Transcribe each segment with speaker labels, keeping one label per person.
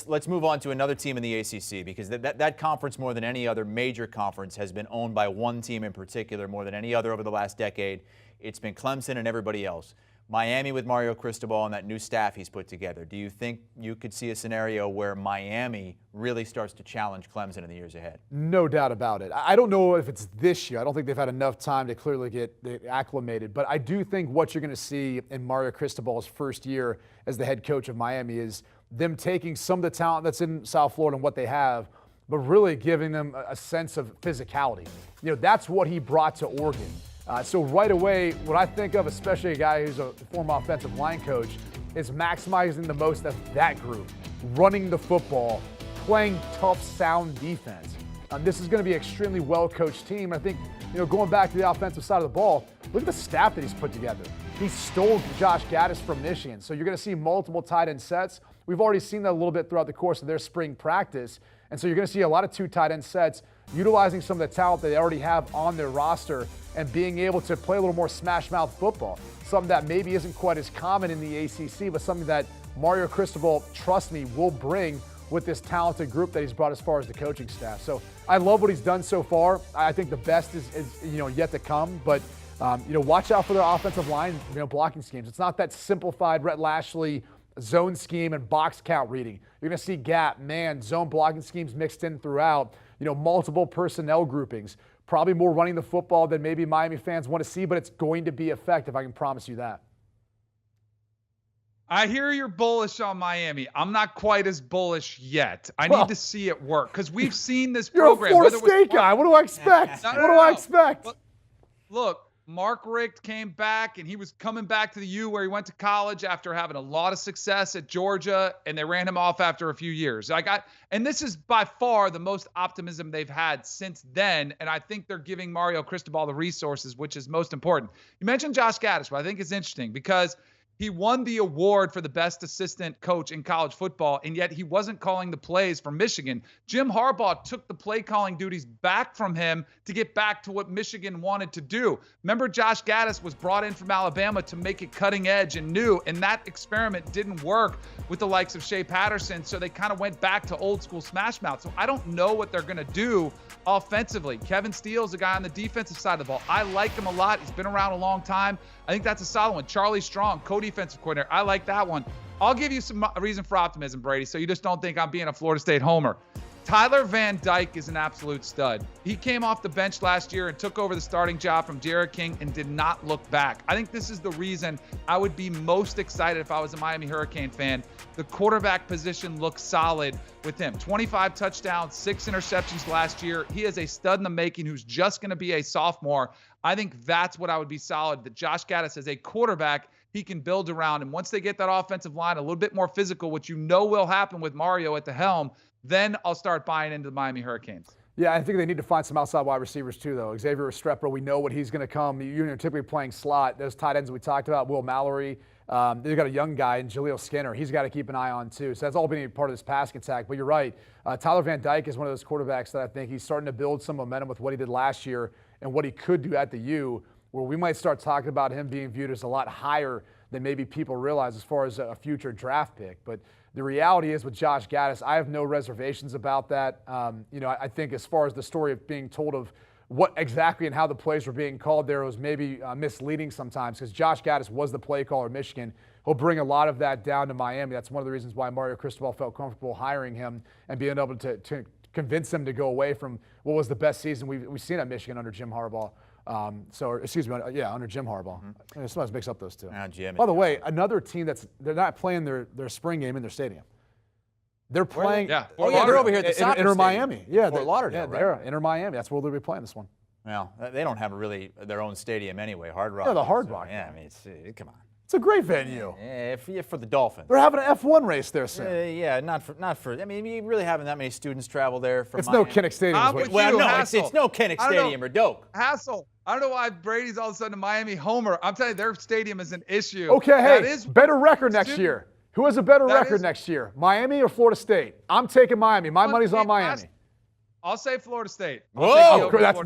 Speaker 1: Let's move on to another team in the ACC, because that conference, more than any other major conference, has been owned by one team in particular more than any other over the last decade. It's been Clemson and everybody else. Miami with Mario Cristobal and that new staff he's put together. Do you think you could see a scenario where Miami really starts to challenge Clemson in the years ahead?
Speaker 2: No doubt about it. I don't know if it's this year. I don't think they've had enough time to clearly get acclimated. But I do think what you're going to see in Mario Cristobal's first year as the head coach of Miami is them taking some of the talent that's in South Florida and what they have, but really giving them a sense of physicality. You know, that's what he brought to Oregon. So right away, what I think of, especially a guy who's a former offensive line coach, is maximizing the most of that group, running the football, playing tough, sound defense. This is going to be an extremely well-coached team. I think, going back to the offensive side of the ball, look at the staff that he's put together. He stole Josh Gaddis from Michigan. So you're going to see multiple tight end sets. We've already seen that a little bit throughout the course of their spring practice. And so you're going to see a lot of two tight end sets, utilizing some of the talent that they already have on their roster and being able to play a little more smash mouth football. Something that maybe isn't quite as common in the ACC, but something that Mario Cristobal, trust me, will bring with this talented group that he's brought as far as the coaching staff. So I love what he's done so far. I think the best is yet to come, but watch out for their offensive line, blocking schemes. It's not that simplified Rhett Lashley zone scheme and box count reading. You're going to see gap, man, zone blocking schemes mixed in throughout, multiple personnel groupings. Probably more running the football than maybe Miami fans want to see, but it's going to be effective. I can promise you that.
Speaker 3: I hear you're bullish on Miami. I'm not quite as bullish yet. I need to see it work because we've seen this program.
Speaker 2: You're a Florida State guy. What do I expect? What do I expect?
Speaker 3: Look, Mark Richt came back, and he was coming back to the U where he went to college after having a lot of success at Georgia, and they ran him off after a few years. And this is by far the most optimism they've had since then, and I think they're giving Mario Cristobal the resources, which is most important. You mentioned Josh Gaddis, but I think it's interesting because he won the award for the best assistant coach in college football, and yet he wasn't calling the plays for Michigan. Jim Harbaugh took the play calling duties back from him to get back to what Michigan wanted to do. Remember, Josh Gaddis was brought in from Alabama to make it cutting edge and new, and that experiment didn't work with the likes of Shea Patterson, so they kind of went back to old school smash mouth. So I don't know what they're going to do offensively. Kevin Steele's a guy on the defensive side of the ball. I like him a lot. He's been around a long time. I think that's a solid one. Charlie Strong, co-defensive coordinator. I like that one. I'll give you some reason for optimism, Brady, so you just don't think I'm being a Florida State homer. Tyler Van Dyke is an absolute stud. He came off the bench last year and took over the starting job from Jared King and did not look back. I think this is the reason I would be most excited if I was a Miami Hurricane fan. The quarterback position looks solid with him. 25 touchdowns, 6 interceptions last year. He is a stud in the making who's just going to be a sophomore. I think that's what I would be solid, that Josh Gaddis as a quarterback he can build around. And once they get that offensive line a little bit more physical, which will happen with Mario at the helm, then I'll start buying into the Miami Hurricanes.
Speaker 2: Yeah, I think they need to find some outside wide receivers too, though. Xavier Restrepo, we know what he's going to come. You're typically playing slot. Those tight ends we talked about, Will Mallory. They've got a young guy in Jaleel Skinner. He's got to keep an eye on too. So that's all being part of this passing attack. But you're right. Tyler Van Dyke is one of those quarterbacks that I think he's starting to build some momentum with what he did last year and what he could do at the U, where we might start talking about him being viewed as a lot higher than maybe people realize as far as a future draft pick. But the reality is with Josh Gaddis, I have no reservations about that. I think as far as the story of being told of what exactly and how the plays were being called there was maybe misleading sometimes, because Josh Gaddis was the play caller at Michigan. He'll bring a lot of that down to Miami. That's one of the reasons why Mario Cristobal felt comfortable hiring him and being able to convince him to go away from what was the best season we've seen at Michigan under Jim Harbaugh. Under Jim Harbaugh. Sometimes mix up those two. By the way, another team they're not playing their spring game in their stadium. They're playing.
Speaker 1: They're over here at the soccer
Speaker 2: Inter Miami. Yeah,
Speaker 1: Fort Lauderdale.
Speaker 2: They're Inter Miami. That's where they'll be playing this one.
Speaker 1: Well, they don't have really their own stadium anyway. Hard Rock.
Speaker 2: Yeah, the Hard Rock.
Speaker 1: Yeah, I mean, come on.
Speaker 2: It's a great venue.
Speaker 1: Yeah, for the Dolphins.
Speaker 2: They're having an F1 race there soon.
Speaker 1: Not for. I mean, you really having that many students travel there from.
Speaker 2: It's
Speaker 1: Miami.
Speaker 2: no Kinnick Stadium.
Speaker 1: It's no Kinnick Stadium or Doak.
Speaker 3: Hassel. I don't know why Brady's all of a sudden a Miami homer. I'm telling you, their stadium is an issue.
Speaker 2: Okay, hey, better record next year. Who has a better record next year, Miami or Florida State? I'm taking Miami. My money's on Miami.
Speaker 3: I'll say Florida State.
Speaker 2: Whoa, that's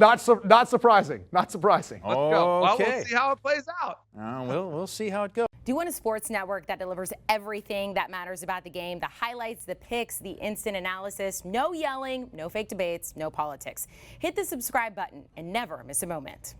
Speaker 2: not surprising. Not surprising.
Speaker 1: Okay.
Speaker 3: Well, we'll see how it plays out.
Speaker 1: We'll see how it goes.
Speaker 4: Do you want a sports network that delivers everything that matters about the game? The highlights, the picks, the instant analysis, no yelling, no fake debates, no politics. Hit the subscribe button and never miss a moment.